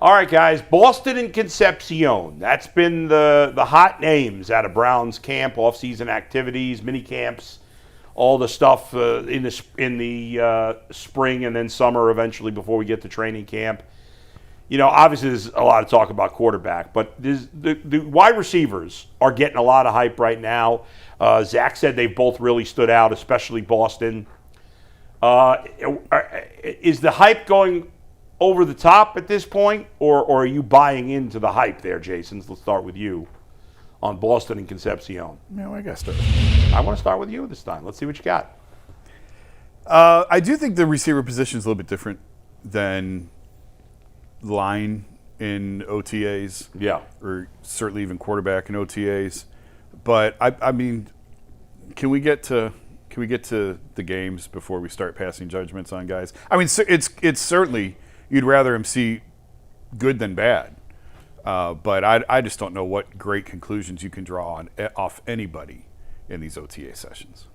All right, guys. Boston and Concepcion. That's been the hot names out of Brown's camp, off-season activities, mini camps, all the stuff in the spring and then summer eventually before we get to training camp. You know, obviously there's a lot of talk about quarterback, but the wide receivers are getting a lot of hype right now. Zach said they've both really stood out, especially Boston. Is the hype going over the top at this point, or are you buying into the hype there, Jason? Let's start with you on Boston and Concepcion. No, I guess so. I want to start with you this time. Let's see what you got. I do think the receiver position is a little bit different than line in OTAs. Yeah. Or certainly even quarterback in OTAs. But I mean, can we get to the games before we start passing judgments on guys? I mean, it's certainly you'd rather him see good than bad. But I just don't know what great conclusions you can draw off anybody in these OTA sessions.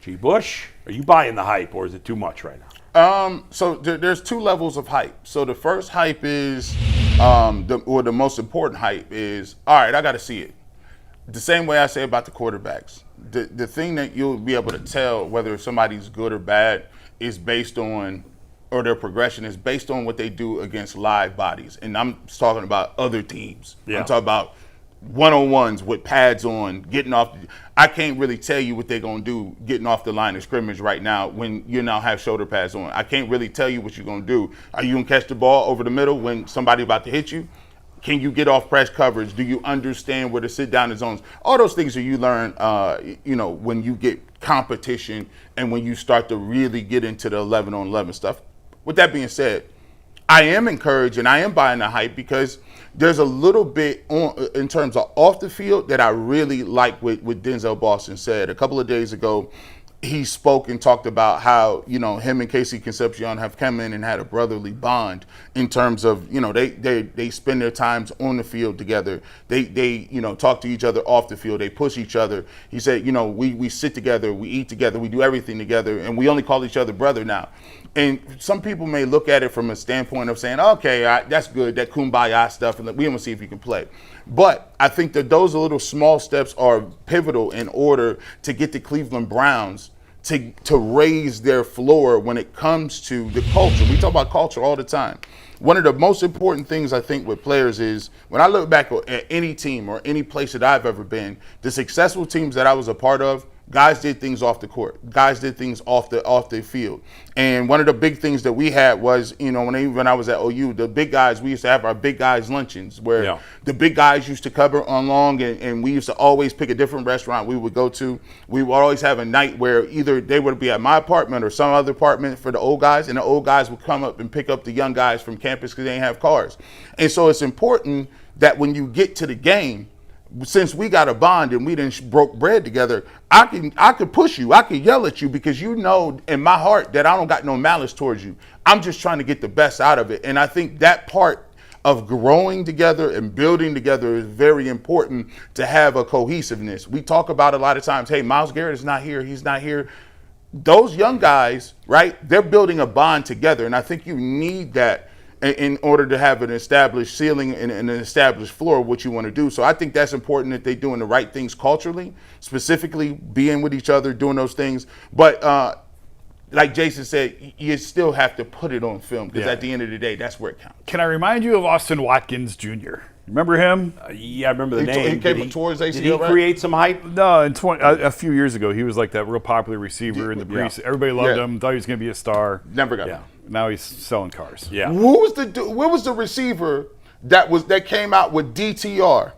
G. Bush, are you buying the hype, or is it too much right now? So there's two levels of hype. So the first hype is, the most important hype is, all right, I got to see it. The same way I say about the quarterbacks. The thing that you'll be able to tell whether somebody's good or bad is based on, or their progression is based on what they do against live bodies. And I'm talking about other teams. Yeah. I'm talking about one-on-ones with pads on, getting off. I can't really tell you what they're going to do getting off the line of scrimmage right now when you now have shoulder pads on. I can't really tell you what you're going to do. Are you going to catch the ball over the middle when somebody about to hit you? Can you get off press coverage? Do you understand where to sit down in zones? All those things that you learn, when you get competition and when you start to really get into the 11-on-11 stuff. With that being said, I am encouraged and I am buying the hype because there's a little bit in terms of off the field that I really like what Denzel Boston said. A couple of days ago, he spoke and talked about how, him and Casey Concepcion have come in and had a brotherly bond in terms of, they spend their times on the field together. They talk to each other off the field. They push each other. He said, we sit together, we eat together, we do everything together, and we only call each other brother now. And some people may look at it from a standpoint of saying, okay, that's good, that kumbaya stuff, and we want to see if you can play. But I think that those little small steps are pivotal in order to get the Cleveland Browns to raise their floor when it comes to the culture. We talk about culture all the time. One of the most important things I think with players is when I look back at any team or any place that I've ever been, the successful teams that I was a part of, guys did things off the court. Guys did things off the field. And one of the big things that we had was, when I was at OU, the big guys, we used to have our big guys luncheons where the big guys used to cover on long, and we used to always pick a different restaurant we would go to. We would always have a night where either they would be at my apartment or some other apartment for the old guys, and the old guys would come up and pick up the young guys from campus because they didn't have cars. And so it's important that when you get to the game, since we got a bond and we didn't broke bread together, I could push you, I could yell at you because in my heart that I don't got no malice towards you. I'm just trying to get the best out of it. And I think that part of growing together and building together is very important to have a cohesiveness. We talk about a lot of times, hey, Myles Garrett is not here, he's not here. Those young guys, right, they're building a bond together. And I think you need that in order to have an established ceiling and an established floor of what you want to do. So I think that's important that they're doing the right things culturally, specifically being with each other, doing those things. But like Jason said, you still have to put it on film because at the end of the day, that's where it counts. Can I remind you of Austin Watkins Jr.? Remember him? Yeah, I remember the name. He came towards ACL, did he create some hype? No, a few years ago, he was like that real popular receiver in the preseason. Everybody loved him, thought he was going to be a star. Never got him. Now he's selling cars. Yeah. What was the receiver that came out with DTR?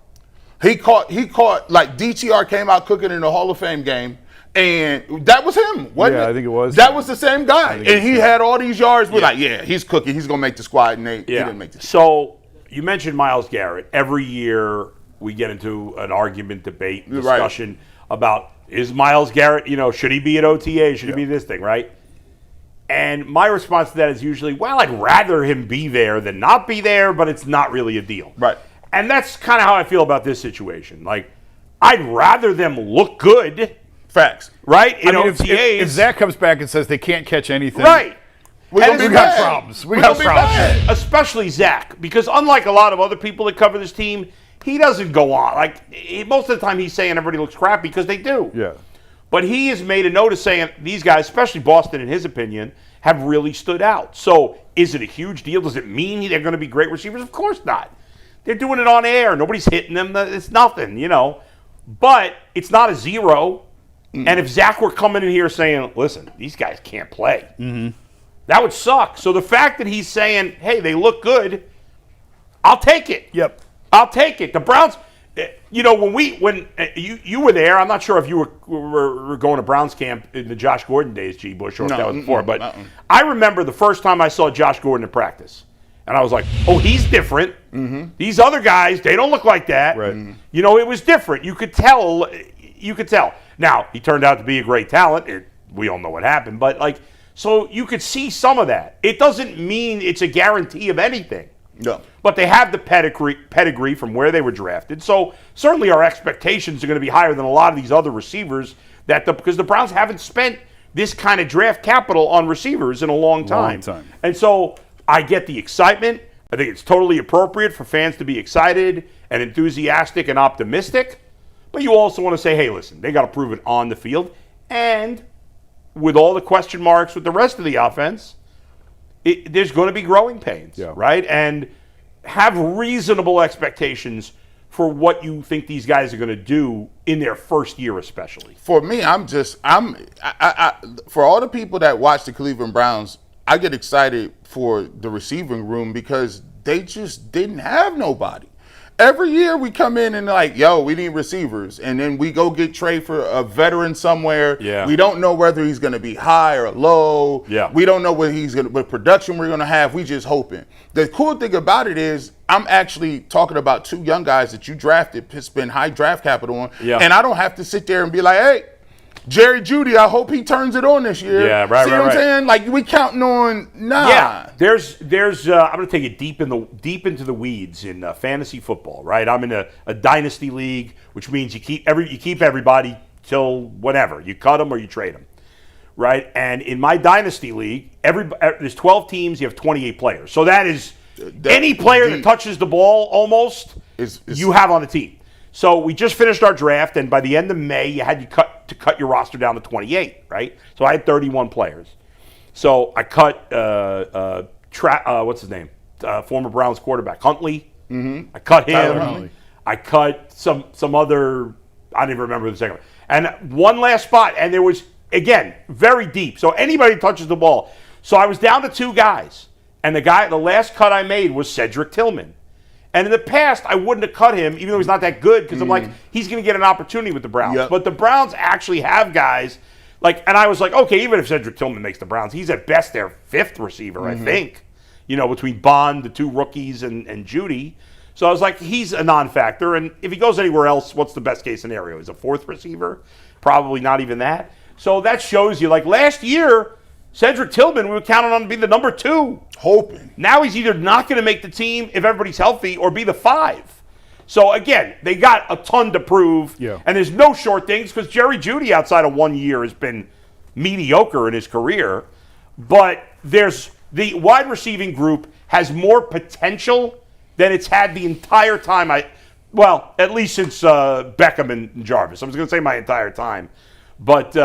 He caught like DTR came out cooking in the Hall of Fame game. And that was him, wasn't it? Yeah, I think it was. That was the same guy. And he had all these yards. We're like, he's cooking. He's going to make the squad. And he didn't make the squad. So you mentioned Myles Garrett. Every year we get into an argument, debate, discussion about is Myles Garrett, should he be at OTA? Should he be this thing, right? And my response to that is usually, well, I'd rather him be there than not be there, but it's not really a deal. Right. And that's kind of how I feel about this situation. Like, I'd rather them look good. Facts. Right? If Zach comes back and says they can't catch anything. Right. We're And gonna be it's got bad. problems. We We're got gonna be problems. bad. especially Zach, because unlike a lot of other people that cover this team, he doesn't go on. Most of the time he's saying everybody looks crappy because they do. Yeah. But he has made a note of saying these guys, especially Boston in his opinion, have really stood out. So is it a huge deal? Does it mean they're going to be great receivers? Of course not. They're doing it on air. Nobody's hitting them. It's nothing, But it's not a zero. And if Zach were coming in here saying, listen, these guys can't play, that would suck. So the fact that he's saying, hey, they look good, I'll take it. Yep. I'll take it. The Browns, when you were there, I'm not sure if you were going to Browns camp in the Josh Gordon days, G. Bush, or if that was before, but I remember the first time I saw Josh Gordon in practice. And I was like, oh, he's different. These other guys, they don't look like that. Right. It was different. You could tell. Now, he turned out to be a great talent. We all know what happened. But, so you could see some of that. It doesn't mean it's a guarantee of anything. No. But they have the pedigree from where they were drafted. So certainly our expectations are going to be higher than a lot of these other receivers because the Browns haven't spent this kind of draft capital on receivers in a long time. And so I get the excitement. I think it's totally appropriate for fans to be excited and enthusiastic and optimistic. But you also want to say, hey, listen, they got to prove it on the field. And with all the question marks with the rest of the offense, there's going to be growing pains, right? And have reasonable expectations for what you think these guys are going to do in their first year, especially. For me, for all the people that watch the Cleveland Browns, I get excited for the receiving room because they just didn't have nobody. Every year we come in and we need receivers. And then we go get Trey for a veteran somewhere. Yeah. We don't know whether he's going to be high or low. Yeah. We don't know what production we're going to have. We just hoping. The cool thing about it is I'm actually talking about two young guys that you drafted, spend high draft capital on. Yeah. And I don't have to sit there and be like, hey, Jerry Jeudy, I hope he turns it on this year. Yeah, right, See right, what right. I'm saying? We counting on, nah. Yeah, there's. I'm going to take it deep into the weeds in fantasy football, right? I'm in a dynasty league, which means you keep everybody till whatever. You cut them or you trade them, right? And in my dynasty league, there's 12 teams. You have 28 players. So that is any player that touches the ball almost you have on the team. So we just finished our draft, and by the end of May, you had to cut your roster down to 28, right? So I had 31 players. So I cut what's his name? Former Browns quarterback Huntley. Mm-hmm. I cut him. I cut some other. I don't even remember the second one. And one last spot, and there was again very deep. So anybody touches the ball. So I was down to two guys, and the last cut I made was Cedric Tillman. And in the past, I wouldn't have cut him, even though he's not that good, because I'm like, he's going to get an opportunity with the Browns. Yep. But the Browns actually have guys, and I was like, okay, even if Cedric Tillman makes the Browns, he's at best their fifth receiver, I think, between Bond, the two rookies, and Jeudy. So I was like, he's a non-factor. And if he goes anywhere else, what's the best case scenario? He's a fourth receiver? Probably not even that. So that shows you, last year, Cedric Tillman, we were counting on to be the number 2. Hoping. Now he's either not going to make the team if everybody's healthy or be the 5. So, again, they got a ton to prove. Yeah. And there's no short things because Jerry Jeudy outside of 1 year has been mediocre in his career. But the wide receiving group has more potential than it's had the entire time. At least since Beckham and Jarvis. I was going to say my entire time. But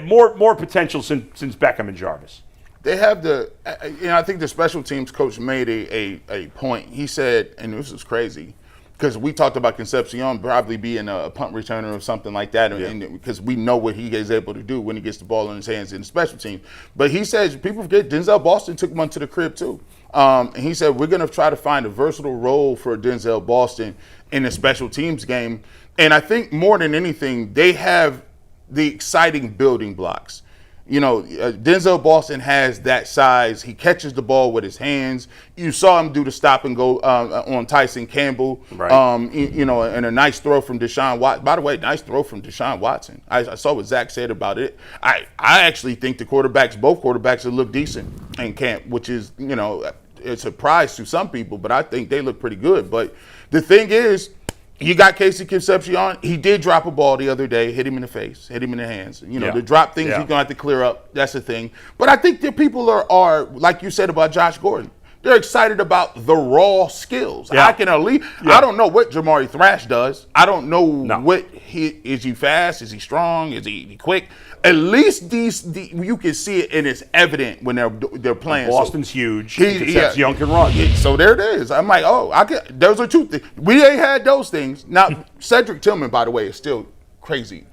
more potential since Beckham and Jarvis. They have I think the special teams coach made a point. He said, and this is crazy, because we talked about Concepcion probably being a punt returner or something like that, and because we know what he is able to do when he gets the ball in his hands in the special team. But he says, people forget, Denzel Boston took him onto the crib too. And he said, we're going to try to find a versatile role for Denzel Boston in the special teams game. And I think more than anything, they have the exciting building blocks. Denzel Boston has that size. He catches the ball with his hands. You saw him do the stop and go on Tyson Campbell. Right. And a nice throw from Deshaun Watson. By the way, nice throw from Deshaun Watson. I saw what Zach said about it. I actually think both quarterbacks will look decent in camp, which is, a surprise to some people, but I think they look pretty good. But the thing is, You got Casey Concepcion. He did drop a ball the other day, hit him in the face, hit him in the hands. You know, Yeah. the drop things Yeah. you're going to have to clear up. That's the thing. But I think that people are, like you said about Josh Gordon, they're excited about the raw skills. Yeah. I can at least, I don't know what Jamari Thrash does. I don't know what is he fast? Is he strong? Is he quick? At least you can see it and it's evident when they're playing. Boston's huge. Yeah. Young can run. So there it is. I'm like, those are two things. We ain't had those things. Now, Cedric Tillman, by the way, is still crazy.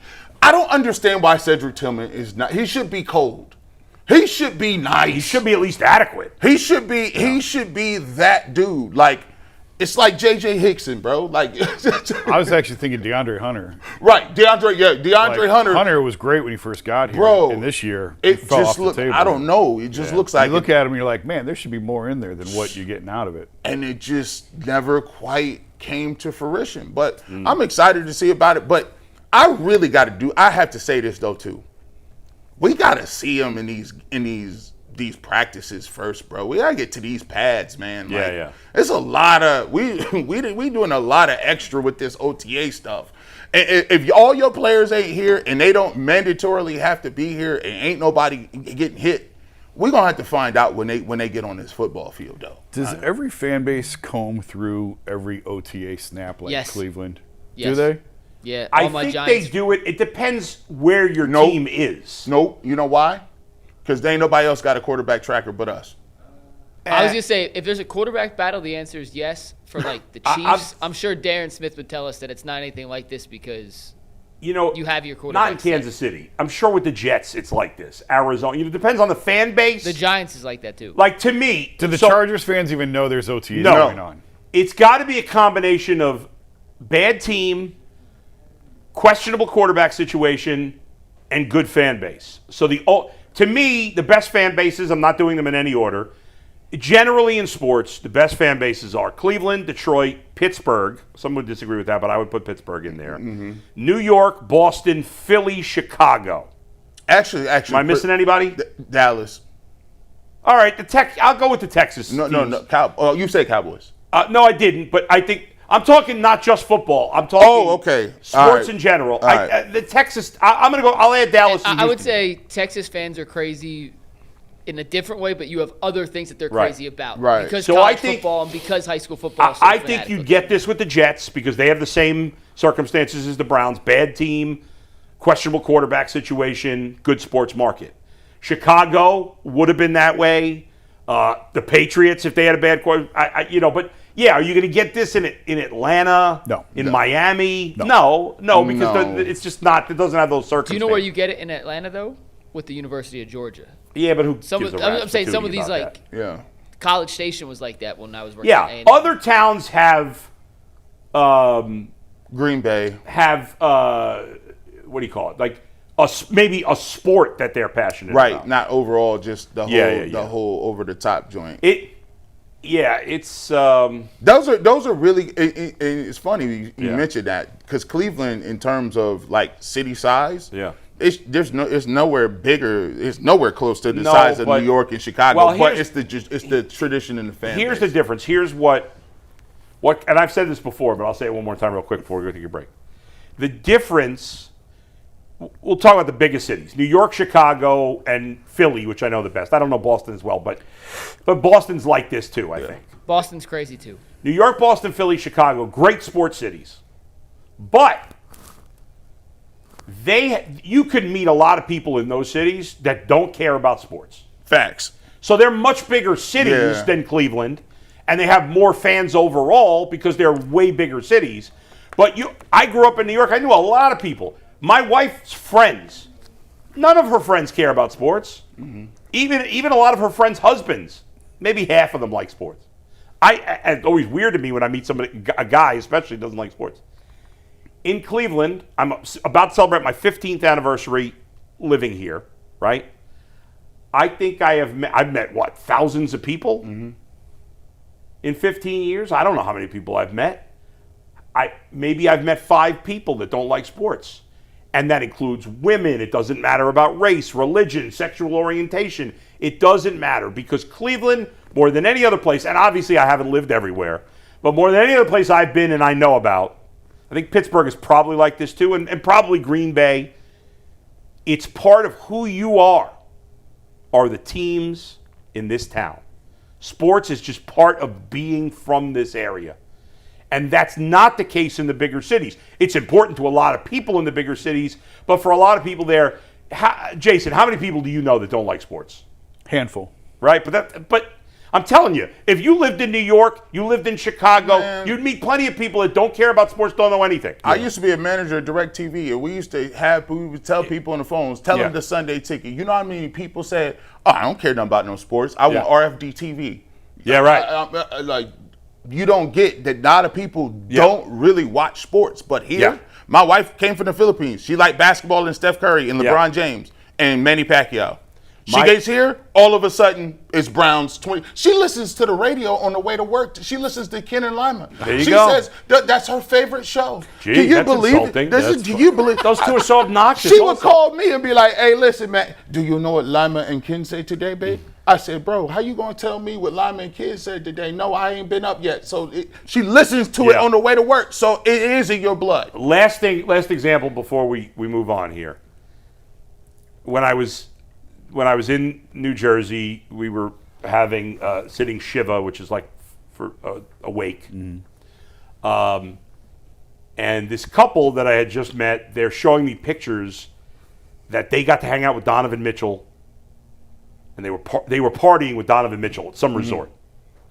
I don't understand why Cedric Tillman is not. He should be cold. He should be nice. He should be at least adequate. He should be. He should be that dude. Like, it's like J.J. Hickson, bro. Like, I was actually thinking DeAndre Hunter. right, DeAndre Hunter. Hunter was great when he first got here, Bro, and this year It fell just off the look. table. I don't know. It just looks like you look at him, and you're like, man, there should be more in there than what you're getting out of it. and it just never quite came to fruition. But I'm excited to see about it. But I really got to do. I have to say this though too. We got to see him in these practices first, bro. We gotta get to these pads, man. Yeah, yeah. It's a lot of we doing a lot of extra with this OTA stuff. And if all your players ain't here and they don't mandatorily have to be here and ain't nobody getting hit, we're gonna have to find out when they get on this football field, though. Does every fan base comb through every OTA snap like Yes. Cleveland? Yes. Do they? Yeah, I all my think Giants. they do it. It depends where your Nope. team is. Nope. You know why? Because there ain't nobody else got a quarterback tracker but us. I was gonna say, if there's a quarterback battle, the answer is yes. For like the Chiefs, I'm sure Darren Smith would tell us that it's not anything like this because You know, you have your not quarterback. in Kansas City. I'm sure with the Jets, it's like this. Arizona. It depends on the fan base. The Giants is like that too. Like to me, Do the so Chargers fans even know there's OTAs No. going on? It's got to be a combination of bad team, questionable quarterback situation, and good fan base. So to me, the best fan bases, I'm not doing them in any order. Generally in sports, the best fan bases are Cleveland, Detroit, Pittsburgh. Some would disagree with that, but I would put Pittsburgh in there. New York, Boston, Philly, Chicago. Actually, Am I missing anybody? Dallas. All right, I'll go with the Texas. No. teams. You say Cowboys. No, I didn't, but I think I'm talking not just football. I'm talking okay. sports All right. in general. All right. The Texas, I'm going to go, I'll add Dallas. and I would Houston. say Texas fans are crazy in a different way, but you have other things that they're Right. crazy about. Right. Because So college I think- football and because high school football. is so I think fanatic you with get it. this with the Jets because they have the same circumstances as the Browns. Bad team, questionable quarterback situation, good sports market. Chicago would have been that way. The Patriots, if they had a bad quarterback, but yeah, are you going to get this in Atlanta? No. In Miami? No. No, because No. it's just not. It doesn't have those circumstances. Do you know where you get it in Atlanta though? With the University of Georgia. Yeah, but who Some gives of, a I'm rat's saying some patootie of these about like that? Yeah. College Station was like that when I was working. Yeah, at A&M. other towns have Green Bay. what do you call it? Like maybe a sport that they're passionate Right. about. Not overall, just the whole Yeah. the whole over the top joint. It's Those are really. It's funny you Yeah. mentioned that because Cleveland, in terms of like city size, Yeah. it's nowhere bigger. It's nowhere close to the No, size of but- New York and Chicago. well, but here's- it's the tradition in the fan. here's the base. difference. Here's what, and I've said this before, but I'll say it one more time real quick before we go take a break. The difference. We'll talk about the biggest cities: New York, Chicago, and Philly, which I know the best. I don't know Boston as well, but Boston's like this too. I think. Boston's crazy too. New York, Boston, Philly, Chicago, great sports cities. But you could meet a lot of people in those cities that don't care about sports. Facts. So they're much bigger cities Yeah. than Cleveland, and they have more fans overall because they're way bigger cities. But I grew up in New York. I knew a lot of people. My wife's friends, none of her friends care about sports. Even a lot of her friends' husbands, maybe half of them like sports. It's always weird to me when I meet a guy especially doesn't like sports. In Cleveland, I'm about to celebrate my 15th anniversary living here, right? I think I've met what, thousands of people in 15 years? I don't know how many people I've met. Maybe I've met 5 people that don't like sports. And that includes women. It doesn't matter about race, religion, sexual orientation. It doesn't matter because Cleveland, more than any other place, and obviously I haven't lived everywhere, but more than any other place I've been and I know about, I think Pittsburgh is probably like this too, and probably Green Bay. It's part of who you are the teams in this town. Sports is just part of being from this area. And that's not the case in the bigger cities. It's important to a lot of people in the bigger cities, but for a lot of people there, Jason, how many people do you know that don't like sports? Handful. Right? But I'm telling you, if you lived in New York, you lived in Chicago, Man. you'd meet plenty of people that don't care about sports, don't know anything. I used to be a manager at DirecTV, and we would tell people on the phones, tell them the Sunday ticket. You know how many people said, "Oh, I don't care nothing about no sports. I want RFD TV." Yeah, right. Like, you don't get that. A lot of people don't really watch sports, but here, my wife came from the Philippines. She liked basketball and Steph Curry and LeBron James and Manny Pacquiao. She gets here, all of a sudden, it's Browns 20. She listens to the radio on the way to work. She listens to Ken and Lima. There you she go. says that's her favorite show. Gee, Can you that's believe insulting. it? Do you believe Those two are so obnoxious. She would also. call me and be like, "Hey, listen, man, do you know what Lima and Ken say today, babe?" I said, "Bro, how you gonna tell me what Lima and Ken said today? No, I ain't been up yet." So she listens to it on the way to work. So it is in your blood. Last example before we move on here. When I was in New Jersey, we were having sitting Shiva, which is like for a wake. And this couple that I had just met, they're showing me pictures that they got to hang out with Donovan Mitchell, and they were partying with Donovan Mitchell at some resort.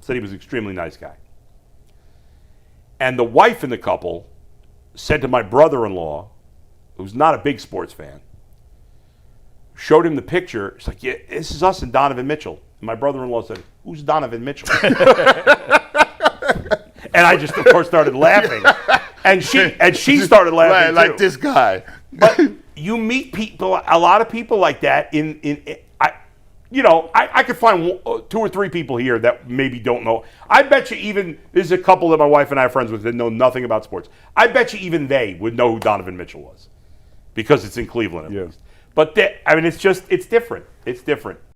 Said he was an extremely nice guy. And the wife in the couple said to my brother-in-law, who's not a big sports fan, showed him the picture. She's like, "Yeah, this is us and Donovan Mitchell." And my brother-in-law said, "Who's Donovan Mitchell?" And I just, of course, started laughing. And she started laughing Like too. this guy. But you meet people, a lot of people like that. I could find 2 or 3 people here that maybe don't know. I bet you even there's a couple that my wife and I are friends with that know nothing about sports. I bet you even they would know who Donovan Mitchell was because it's in Cleveland at least. But it's different. It's different.